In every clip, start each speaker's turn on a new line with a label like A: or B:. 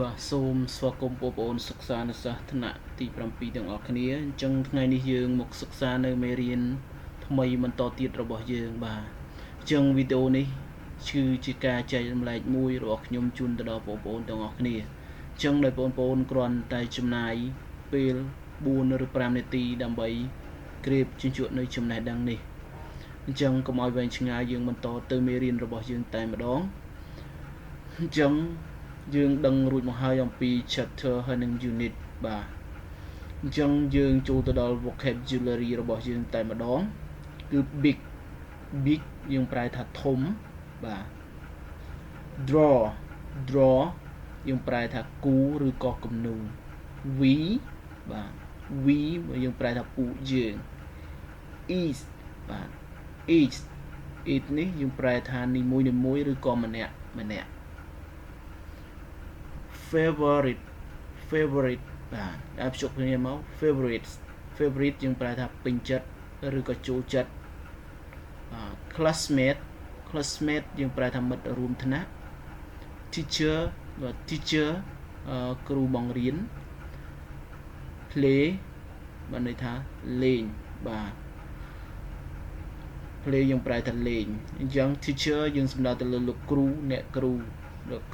A: បាទសូមស្វាគមន៍បងប្អូនសិក្សានៅសាសថ្នាក់ទី7ទាំងអស់គ្នាអញ្ចឹងថ្ងៃនេះយើងមកសិក្សានៅមេរៀនថ្មីបន្តទៀតរបស់យើងបាទអញ្ចឹងវីដេអូនេះគឺជាការចែករំលែកមួយរបស់ខ្ញុំជូនទៅដល់បងប្អូនទាំងអស់គ្នាអញ្ចឹងដោយបងប្អូនគ្រាន់តែចំណាយពេល4ឬ5នាទីដើម្បីក្រេបជញ្ជក់នៅចំណេះដឹងនេះអញ្ចឹងកុំឲ្យវែងឆ្ងាយយើងបន្តទៅមេរៀនរបស់យើងតែម្ដងអញ្ចឹងយើងដឹងរួចមកហើយអំពី chapter ហើយនិង unit បាទអញ្ចឹងយើងចូលទៅដល់ vocabulary របស់យើងតែម្ដងគឺ big យើងប្រែថាធំបាទ draw យើងប្រែថាគូឬក៏គំនូរ បាទ យើងប្រែថាពួកយើង each បាទ each នេះយើងប្រែថានីមួយឬក៏ម្នាក់favorite បាទដែលភ្ជាប់គ្នាមក favorite យើងប្រែថាពេញចិត្តឬក៏ចូលចិត្តclassmate យើងប្រែថាមិត្តរួមថ្នាក់ teacher គ្រូបង្រៀន play បានន័យថាលេងបាទ play យើងប្រែថាលេងអញ្ចឹង teacher យើងសំដៅទៅលើលោកគ្រូអ្នកគ្រូ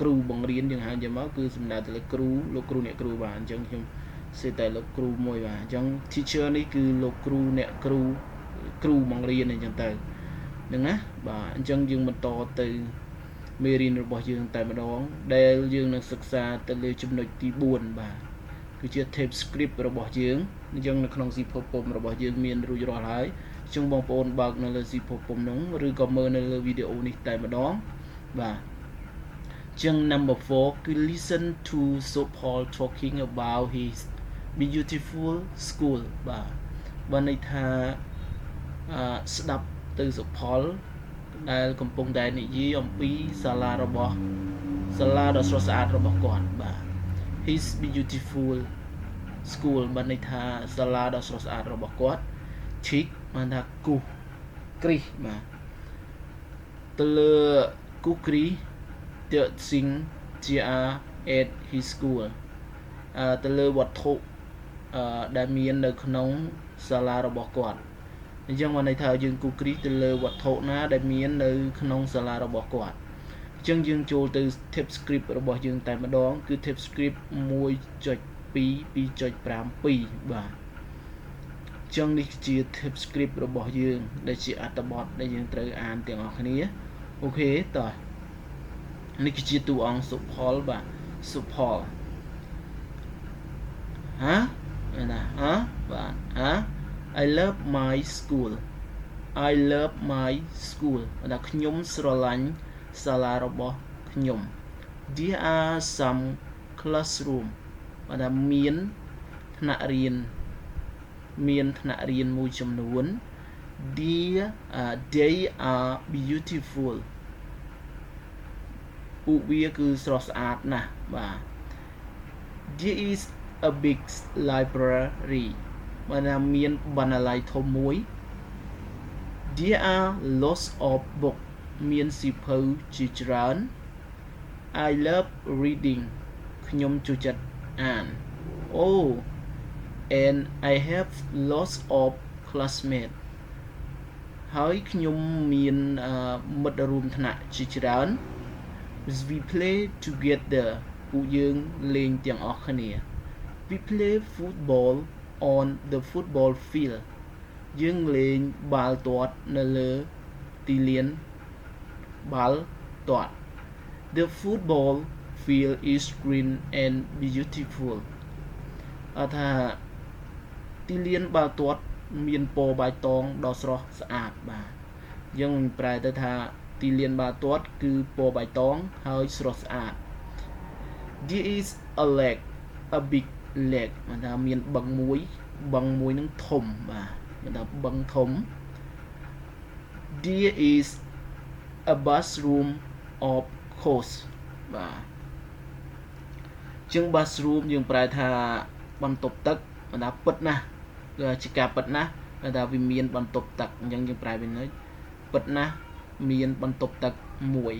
A: គ្រូបង្រៀនយើងហៅយ៉ាងមកគឺសំដៅទៅលើគ្រូលោកគ្រូអ្នកគ្រូបាទអញ្ចឹងខ្ញុំសេតែលោកគ្រូមួយបាទអញ្ចឹង teacher នេះគឺលោកគ្រូអ្នកគ្រូបង្រៀនអញ្ចឹងទៅហ្នឹងណាបាទអញ្ចឹងយើងបន្តទៅមេរៀនរបស់យើងតែម្ដងដែលយើងនឹងសិក្សាទៅលើចំណុចទី4បាទគឺជា tape script របស់យើងអញ្ចឹងនៅក្នុងស៊ីភពពុំរបស់យើងមានរួចរាល់ហើយអញ្ចឹងបងប្អូនបើកនៅលើស៊ីភពពុំហ្នឹងឬក៏មើលនៅលើវីដេអូនេះតែម្ដងបាទចឹង number 4 គឺ listen to Paul talking about his beautiful school បាទន័យថាស្ដាប់ទៅសុផលដែលកំពុងតែនិយាយអំពីសាលាដ៏ស្រស់ស្អាតរបស់គាត់បាទ his beautiful school បានន័យថាសាលាដ៏ស្រស់ស្អាតរបស់គាត់ chic បានថាគូគ្រីសបាទទៅលើគូគ្រីសthe thing at his school ទៅលើវត្ថុដែលមាននៅក្នុងសាលារបស់គាត់អញ្ចឹងបានន័យថាយើងគូគ្រីសទៅលើវត្ថុណាដែលមាននៅក្នុងសាលារបស់គាត់អញ្ចឹងយើងចូលទៅ tape script របស់យើងតែម្ដងគឺ tape script 1.2 2.52 បាទអញ្ចឹងនេះជា tape script របស់យើងដែលជាអត្ថបទដែលយើងត្រូវអានទាំងអស់គ្នាអូខេតោះនេះគឺជាតួអង្គសុផលបាទសុផលបាទ I love my school បាទខ្ញុំស្រឡាញ់សាលារបស់ខ្ញុំ There are some classroom បាទមានថ្នាក់រៀនមួយចំនួន they are beautiful ពួកវាគឺស្រស់ស្អាតណាស់បាទ There is a big library បាទមានបណ្ណាល័យធំមួយ There are lots of books មានសៀវភៅជាច្រើន I love reading ខ្ញុំចូលចិត្តអាន Oh and I have lots of classmates ហើយខ្ញុំមានមិត្តរួមថ្នាក់ជាច្រើន We play together ពួកយើងលេងទាំងអស់គ្នា We play football on the football field យើងលេងបាល់ទាត់នៅលើទីលានបាល់ទាត់ The football field is green and beautiful អត់ថាទីលានបាល់ទាត់មានពណ៌បៃតងដ៏ស្រស់ស្អាតបាទយើងប្រែទៅថាទីលានបាល់ទាត់គឺពណ៌បៃតងហើយស្រស់ស្អាត There is a big lake បានថាមានបឹងមួយនឹងធំបាទបានថាបឹងធំ There is a bathroom of course បាទជាង bathroom យើងប្រែថាបន្ទប់ទឹកបានថាពិតណាស់គឺជាការពិតណាស់បានថាវាមានបន្ទប់ទឹកអញ្ចឹងយើងប្រែវិញហើយពិតណាស់មានបន្ទប់ទឹកមួយ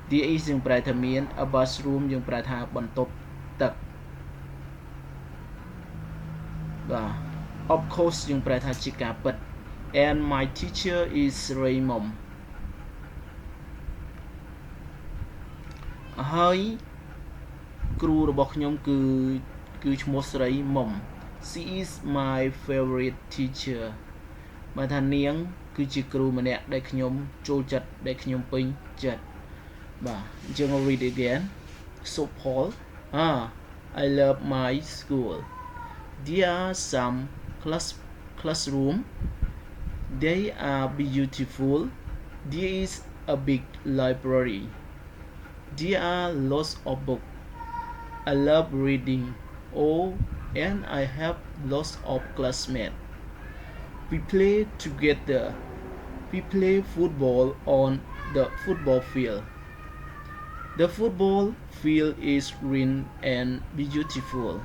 A: there is យើងប្រែថាមាន a bathroom យើងប្រែថាបន្ទប់ទឹកបាទ of course យើងប្រែថាជាការពិត and my teacher is Raymond ហើយគ្រូរបស់ខ្ញុំគឺឈ្មោះស្រីមុំ she is my favorite teacher បើថានាងគឺជាគ្រូម្នាក់ដែលខ្ញុំចូលចិត្តដែលខ្ញុំពេញចិត្តបាទអញ្ចឹង read again so Paul I love my school there are some classroom they are beautiful there is a big library there are lots of books I love reading and I have lots of classmates we play together we play football on the football field the football field is green and beautiful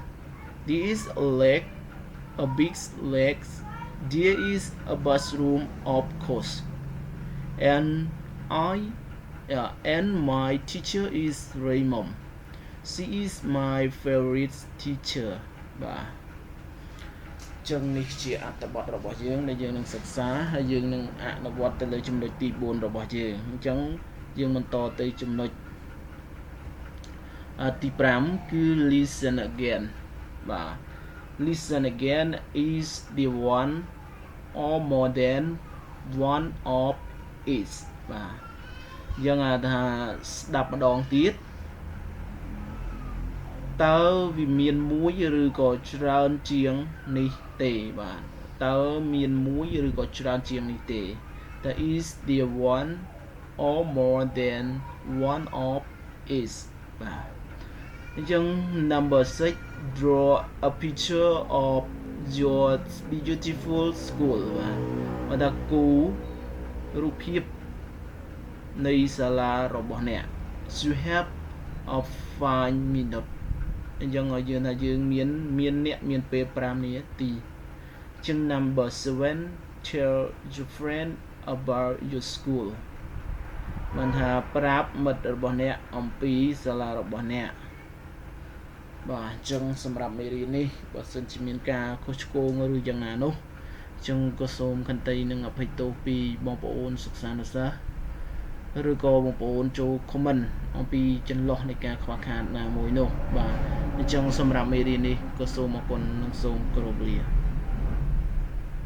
A: there is a big lake there is a bathroom of course and my teacher is Raymond she is my favorite teacher បាទចឹងនេះជាអត្ថបទរបស់យើងដែលយើងនឹងសិក្សាហើយយើងនឹងអនុវត្តទៅលើចំណុចទី4របស់យើងអញ្ចឹងយើងបន្តទៅចំណុចទី5គឺ listen again បាទ listen again is the one or more than one of is បាទយើងថាស្ដាប់ម្ដងទៀតតើវាមានមួយឬក៏ច្រើនជាងនេះទេបាទតើមានមួយឬក៏ច្រើនជាងនេះទេតើ is the one or more than one of is បាទអញ្ចឹង number 6 draw a picture of your beautiful school បាទថាគូរូបភាពនៃសាលារបស់អ្នក you have a 5 minutes អញ្ចឹងឲ្យយើងថាយើងមានអ្នកមានពេល5នាទីអញ្ចឹង number 7 tell your friend about your school បានថាប្រាប់មិត្តរបស់អ្នកអំពីសាលារបស់អ្នកបាទអញ្ចឹងសម្រាប់មេរៀននេះបើសិនជាមានការខុសឆ្គងឬយ៉ាងណានោះអញ្ចឹងក៏សូមខន្តីនឹងអភ័យទោសពីបងប្អូនសិក្សានុសិស្សឬក៏បងប្អូនចូល comment អំពីចន្លោះនៃការខ្វះខាតណាមួយនោះបាទអញ្ចឹងសម្រាប់មេរៀននេះក៏សូមអរគុណនិងសូមគោរពលា